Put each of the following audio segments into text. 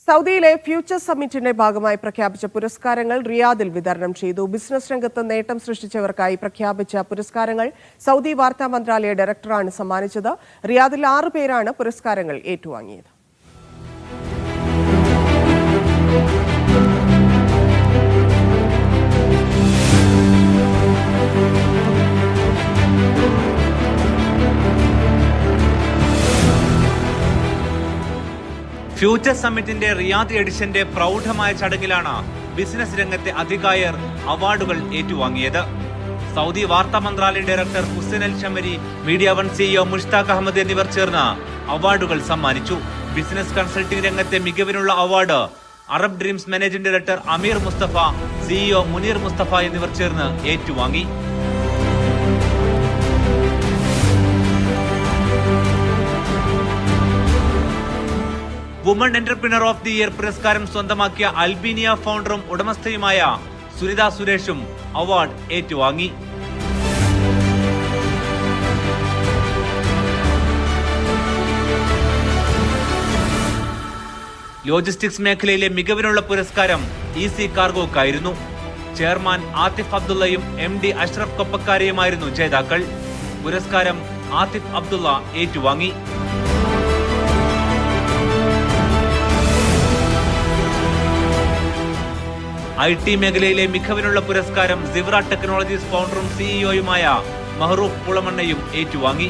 സൗദിയിലെ ഫ്യൂച്ചർ സമ്മിറ്റിന്റെ ഭാഗമായി പ്രഖ്യാപിച്ച പുരസ്കാരങ്ങൾ റിയാദിൽ വിതരണം ചെയ്തു. ബിസിനസ് രംഗത്ത് നേട്ടം സൃഷ്ടിച്ചവർക്കായി പ്രഖ്യാപിച്ച പുരസ്കാരങ്ങൾ സൗദി വാർത്താ മന്ത്രാലയ ഡയറക്ടറാണ് സമ്മാനിച്ചത്. റിയാദിൽ 6 പേരാണ് പുരസ്കാരങ്ങൾ ഏറ്റുവാങ്ങിയത്. ഫ്യൂച്ചർ സമ്മിറ്റിന്റെ റിയാദ് എഡിഷന്റെ പ്രൗഢമായ ചടങ്ങിലാണ് ബിസിനസ് രംഗത്തെ അധികായർ അവാർഡുകൾ ഏറ്റുവാങ്ങിയത്. സൗദി വാർത്താ മന്ത്രാലയ director Hussain al Shamari, media one CEO Mushtaq Ahmed എന്നിവർ ചേർന്ന് അവാർഡുകൾ സമ്മാനിച്ചു. ബിസിനസ് കൺസൾട്ടിംഗ് രംഗത്തെ മികവിനുള്ള award Arab dreams managing director Ameer Musthafa, CEO Muneer Musthafa എന്നിവർ ചേർന്ന് ഏറ്റുവാങ്ങി. Woman entrepreneur of the year പുരസ്കാരം സ്വന്തമാക്കിയ അൽബീനിയ ഫൗണ്ടറും ഉടമസ്ഥയുമായ സുനിത സുരേഷും അവാർഡ് ഏറ്റുവാങ്ങി. ലോജിസ്റ്റിക്സ് മേഖലയിലെ മികവിനുള്ള പുരസ്കാരം ഈസി കാർഗോക്കായിരുന്നു. ചെയർമാൻ ആതിഫ് അബ്ദുള്ളയും MD അഷ്റഫ് കൊപ്പക്കാരയുമായിരുന്നു ജേതാക്കൾ. പുരസ്കാരം ആതിഫ് അബ്ദുള്ള ഏറ്റുവാങ്ങി. IT മേഖലയിലെ മികവിനുള്ള പുരസ്കാരം സിവ്ര ടെക്നോളജീസ് ഫൗണ്ടറും സിഇഒയുമായ മഹ്റൂഫ് പുളമണ്ണയും ഏറ്റുവാങ്ങി.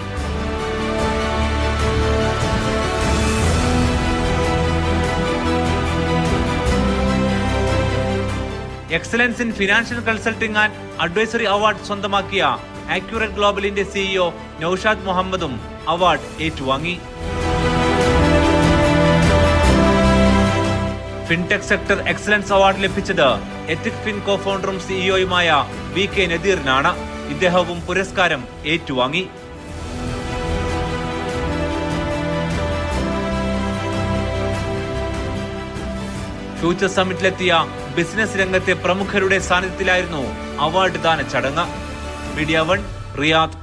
Excellence in financial consulting and advisory award സ്വന്തമാക്കിയ ആക്യുറേറ്റ് ഗ്ലോബലിന്റെ സിഇഒ നൌഷാദ് മുഹമ്മദും അവാർഡ് ഏറ്റുവാങ്ങി. ഫിൻടെക് സെക്ടർ എക്സലൻസ് അവാർഡ് ലഭിച്ചത് എത്തിക് ഫിൻ കോ ഫൗണ്ടറും സിഇഒയുമായ VK നദീറിനാണ്. ഇദ്ദേഹവും പുരസ്കാരം ഏറ്റുവാങ്ങി. ഫ്യൂച്ചർ സമ്മിറ്റിലെത്തിയ ബിസിനസ് രംഗത്തെ പ്രമുഖരുടെ സാന്നിധ്യത്തിലായിരുന്നു അവാർഡ് ദാന ചടങ്ങ്. Media one, Riyadh.